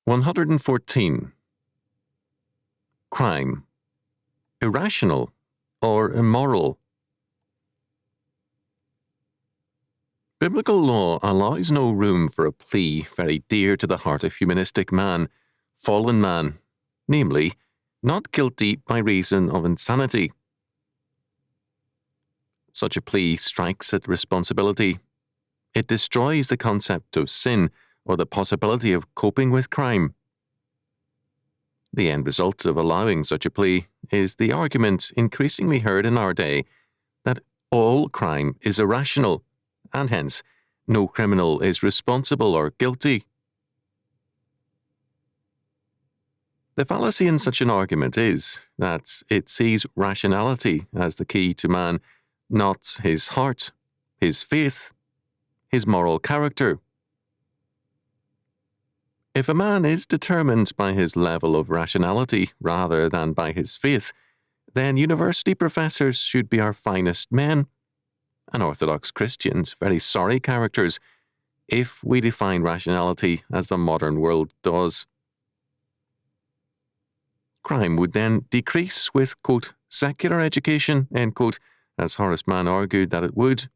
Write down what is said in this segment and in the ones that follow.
114. Crime. Irrational or immoral? Biblical law allows no room for a plea very dear to the heart of humanistic man, fallen man, namely, not guilty by reason of insanity. Such a plea strikes at responsibility. It destroys the concept of sin or the possibility of coping with crime. The end result of allowing such a plea is the argument increasingly heard in our day that all crime is irrational, and hence no criminal is responsible or guilty. The fallacy in such an argument is that it sees rationality as the key to man, not his heart, his faith, his moral character. If a man is determined by his level of rationality rather than by his faith, then university professors should be our finest men, and Orthodox Christians very sorry characters, if we define rationality as the modern world does. Crime would then decrease with, quote, secular education, end quote, as Horace Mann argued that it would.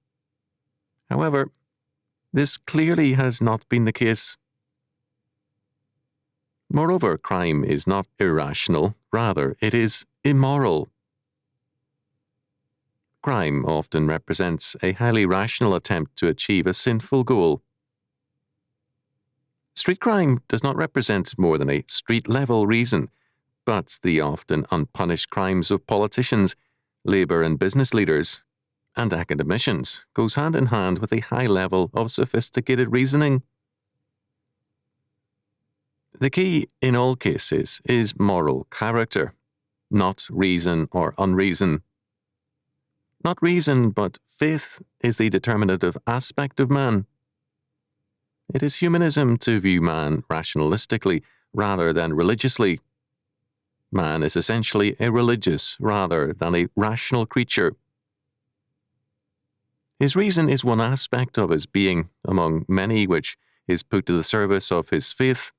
However, this clearly has not been the case. Moreover, crime is not irrational, rather, it is immoral. Crime often represents a highly rational attempt to achieve a sinful goal. Street crime does not represent more than a street-level reason, but the often unpunished crimes of politicians, labour and business leaders, and academicians goes hand in hand with a high level of sophisticated reasoning. The key in all cases is moral character, not reason or unreason. Not reason, but faith is the determinative aspect of man. It is humanism to view man rationalistically rather than religiously. Man is essentially a religious rather than a rational creature. His reason is one aspect of his being among many which is put to the service of his faith.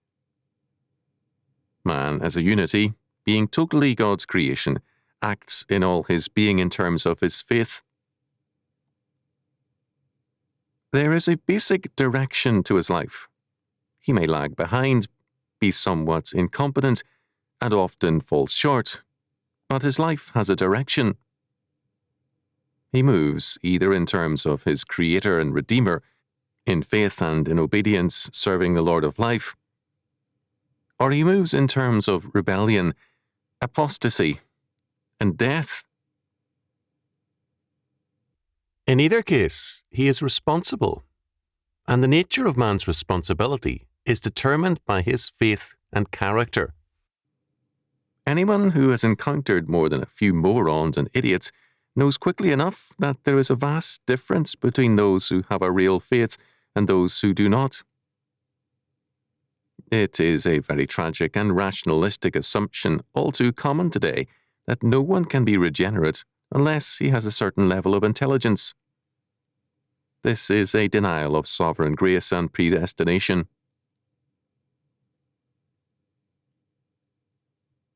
Man, as a unity, being totally God's creation, acts in all his being in terms of his faith. There is a basic direction to his life. He may lag behind, be somewhat incompetent, and often falls short, but his life has a direction. He moves either in terms of his Creator and Redeemer, in faith and in obedience serving the Lord of life, or he moves in terms of rebellion, apostasy, and death. In either case, he is responsible, and the nature of man's responsibility is determined by his faith and character. Anyone who has encountered more than a few morons and idiots knows quickly enough that there is a vast difference between those who have a real faith and those who do not. It is a very tragic and rationalistic assumption all too common today that no one can be regenerate unless he has a certain level of intelligence. This is a denial of sovereign grace and predestination.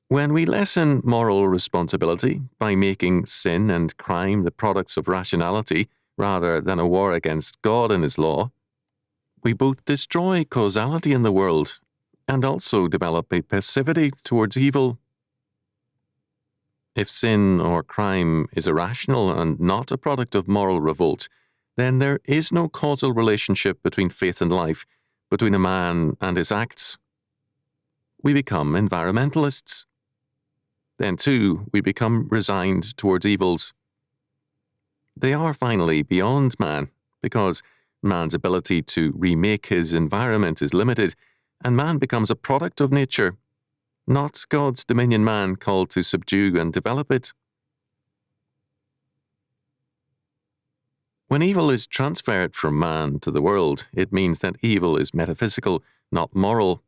When we lessen moral responsibility by making sin and crime the products of rationality rather than a war against God and His law, we both destroy causality in the world and also develop a passivity towards evil. If sin or crime is irrational and not a product of moral revolt, then there is no causal relationship between faith and life, between a man and his acts. We become environmentalists. Then, too, we become resigned towards evils. They are finally beyond man, because man's ability to remake his environment is limited, and man becomes a product of nature, not God's dominion man called to subdue and develop it. When evil is transferred from man to the world, it means that evil is metaphysical, not moral.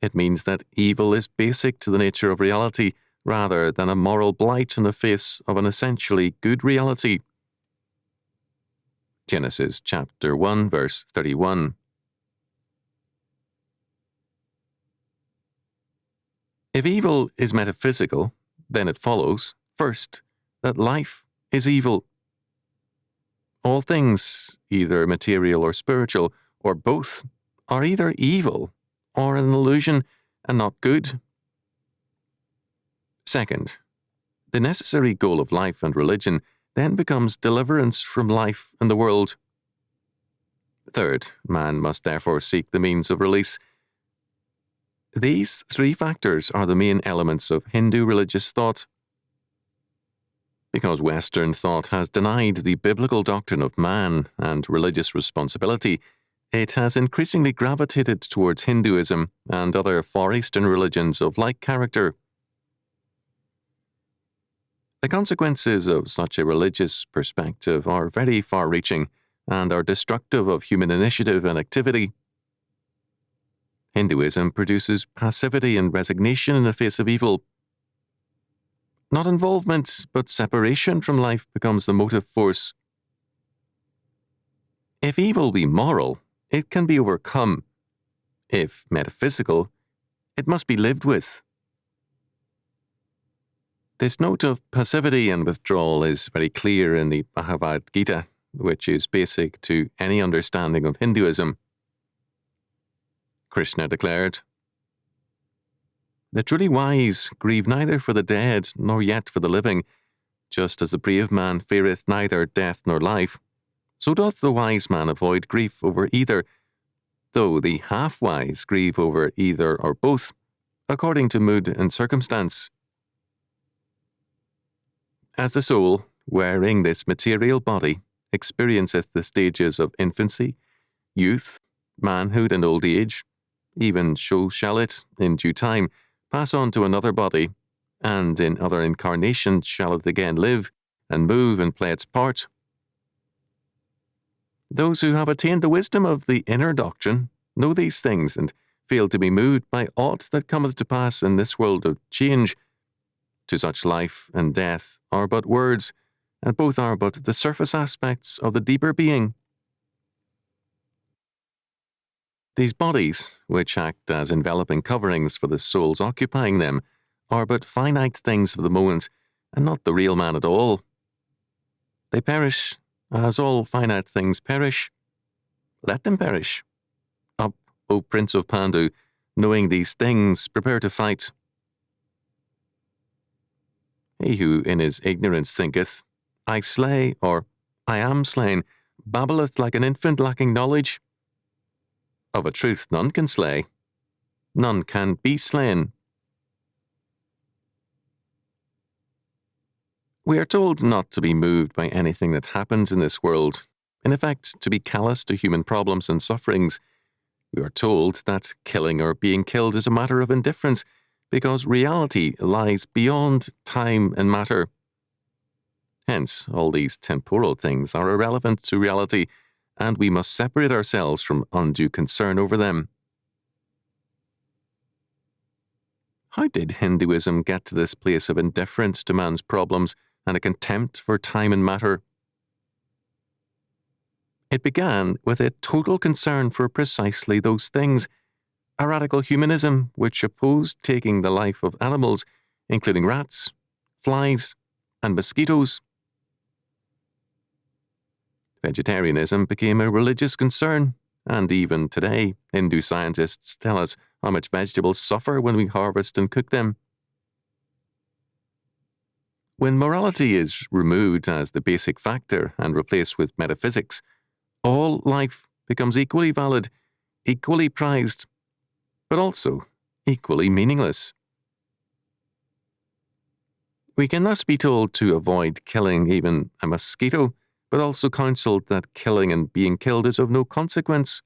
It means that evil is basic to the nature of reality, rather than a moral blight in the face of an essentially good reality. Genesis chapter 1, verse 31. If evil is metaphysical, then it follows, first, that life is evil. All things, either material or spiritual, or both, are either evil or an illusion and not good. Second, the necessary goal of life and religion then becomes deliverance from life and the world. Third, man must therefore seek the means of release. These three factors are the main elements of Hindu religious thought. Because Western thought has denied the biblical doctrine of man and religious responsibility, it has increasingly gravitated towards Hinduism and other Far Eastern religions of like character. The consequences of such a religious perspective are very far-reaching and are destructive of human initiative and activity. Hinduism produces passivity and resignation in the face of evil. Not involvement, but separation from life becomes the motive force. If evil be moral, it can be overcome. If metaphysical, it must be lived with. This note of passivity and withdrawal is very clear in the Bhagavad Gita, which is basic to any understanding of Hinduism. Krishna declared, "The truly wise grieve neither for the dead nor yet for the living, just as the brave man feareth neither death nor life. So doth the wise man avoid grief over either, though the half-wise grieve over either or both, according to mood and circumstance." As the soul, wearing this material body, experienceth the stages of infancy, youth, manhood, and old age, even so shall it, in due time, pass on to another body, and in other incarnations shall it again live, and move and play its part. Those who have attained the wisdom of the inner doctrine know these things, and fail to be moved by aught that cometh to pass in this world of change. To such life and death are but words, and both are but the surface aspects of the deeper being. These bodies, which act as enveloping coverings for the souls occupying them, are but finite things of the moment, and not the real man at all. They perish, as all finite things perish. Let them perish. Up, O Prince of Pandu, knowing these things, prepare to fight. He who in his ignorance thinketh, I slay, or I am slain, babbleth like an infant lacking knowledge. Of a truth none can slay, none can be slain. We are told not to be moved by anything that happens in this world, in effect, to be callous to human problems and sufferings. We are told that killing or being killed is a matter of indifference, because reality lies beyond time and matter. Hence, all these temporal things are irrelevant to reality, and we must separate ourselves from undue concern over them. How did Hinduism get to this place of indifference to man's problems and a contempt for time and matter? It began with a total concern for precisely those things, a radical humanism which opposed taking the life of animals, including rats, flies, and mosquitoes. Vegetarianism became a religious concern, and even today, Hindu scientists tell us how much vegetables suffer when we harvest and cook them. When morality is removed as the basic factor and replaced with metaphysics, all life becomes equally valid, equally prized, but also equally meaningless. We can thus be told to avoid killing even a mosquito, but also counseled that killing and being killed is of no consequence.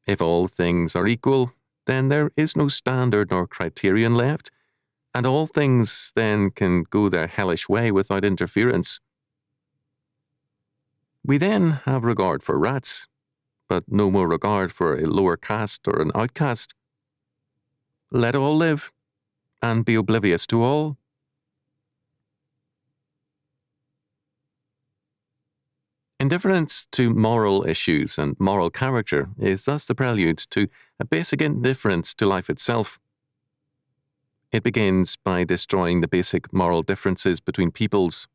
If all things are equal, then there is no standard nor criterion left, and all things then can go their hellish way without interference. We then have regard for rats, but no more regard for a lower caste or an outcast. Let all live, and be oblivious to all. Indifference to moral issues and moral character is thus the prelude to a basic indifference to life itself. It begins by destroying the basic moral differences between peoples.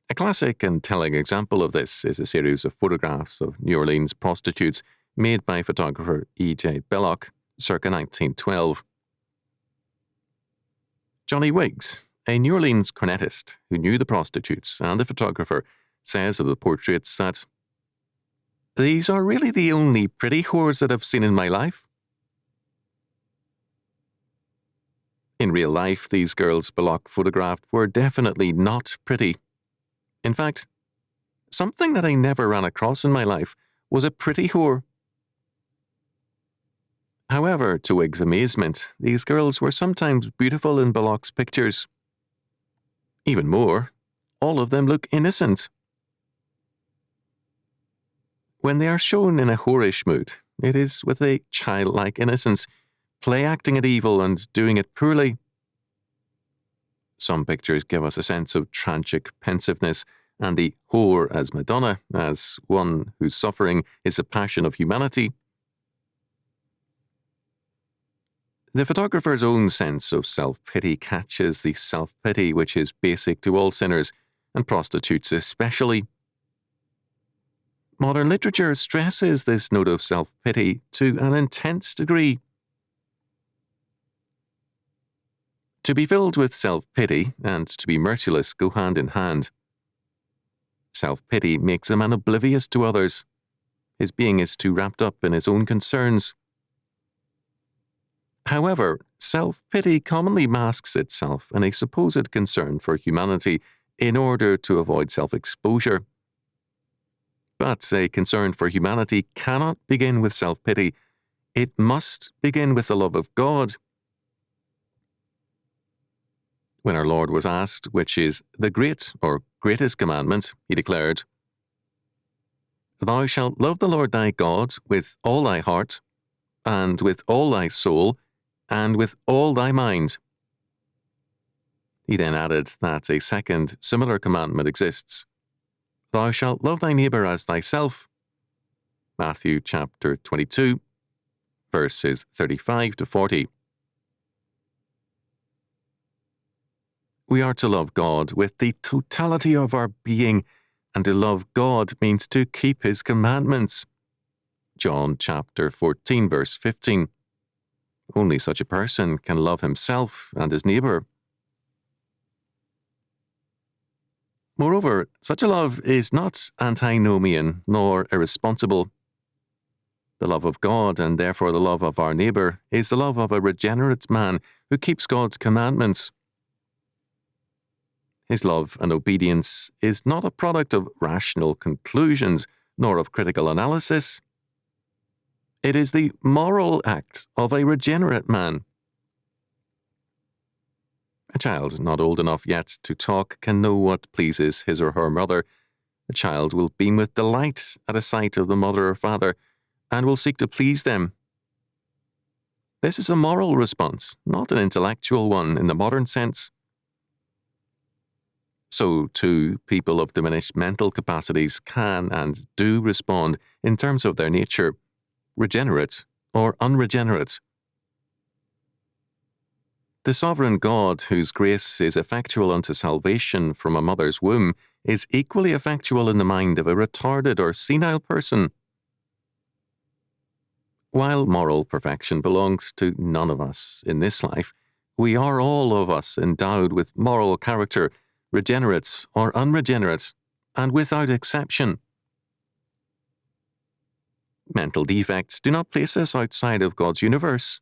A classic and telling example of this is a series of photographs of New Orleans prostitutes made by photographer E.J. Belloc, circa 1912. Johnny Wiggs, a New Orleans cornetist who knew the prostitutes and the photographer, says of the portraits that, "These are really the only pretty whores that I've seen in my life." In real life, these girls Belloc photographed were definitely not pretty. In fact, something that I never ran across in my life was a pretty whore. However, to Wiggs' amazement, these girls were sometimes beautiful in Belloc's pictures. Even more, all of them look innocent. When they are shown in a whorish mood, it is with a childlike innocence, play-acting at evil and doing it poorly. Some pictures give us a sense of tragic pensiveness, and the whore as Madonna, as one whose suffering is the passion of humanity. The photographer's own sense of self-pity catches the self-pity which is basic to all sinners, and prostitutes especially. Modern literature stresses this note of self-pity to an intense degree. To be filled with self-pity and to be merciless go hand in hand. Self-pity makes a man oblivious to others. His being is too wrapped up in his own concerns. However, self-pity commonly masks itself in a supposed concern for humanity in order to avoid self-exposure. But a concern for humanity cannot begin with self-pity. It must begin with the love of God. When our Lord was asked which is the great or greatest commandment, he declared, "Thou shalt love the Lord thy God with all thy heart, and with all thy soul, and with all thy mind." He then added that a second similar commandment exists. "Thou shalt love thy neighbour as thyself." Matthew chapter 22, verses 35 to 40. We are to love God with the totality of our being, and to love God means to keep his commandments. John chapter 14, verse 15. Only such a person can love himself and his neighbour. Moreover, such a love is not antinomian nor irresponsible. The love of God, and therefore the love of our neighbour, is the love of a regenerate man who keeps God's commandments. His love and obedience is not a product of rational conclusions, nor of critical analysis. It is the moral act of a regenerate man. A child not old enough yet to talk can know what pleases his or her mother. A child will beam with delight at a sight of the mother or father, and will seek to please them. This is a moral response, not an intellectual one in the modern sense. So, too, people of diminished mental capacities can and do respond in terms of their nature, regenerate or unregenerate. The sovereign God, whose grace is effectual unto salvation from a mother's womb, is equally effectual in the mind of a retarded or senile person. While moral perfection belongs to none of us in this life, we are all of us endowed with moral character, regenerates or unregenerates, and without exception. Mental defects do not place us outside of God's universe.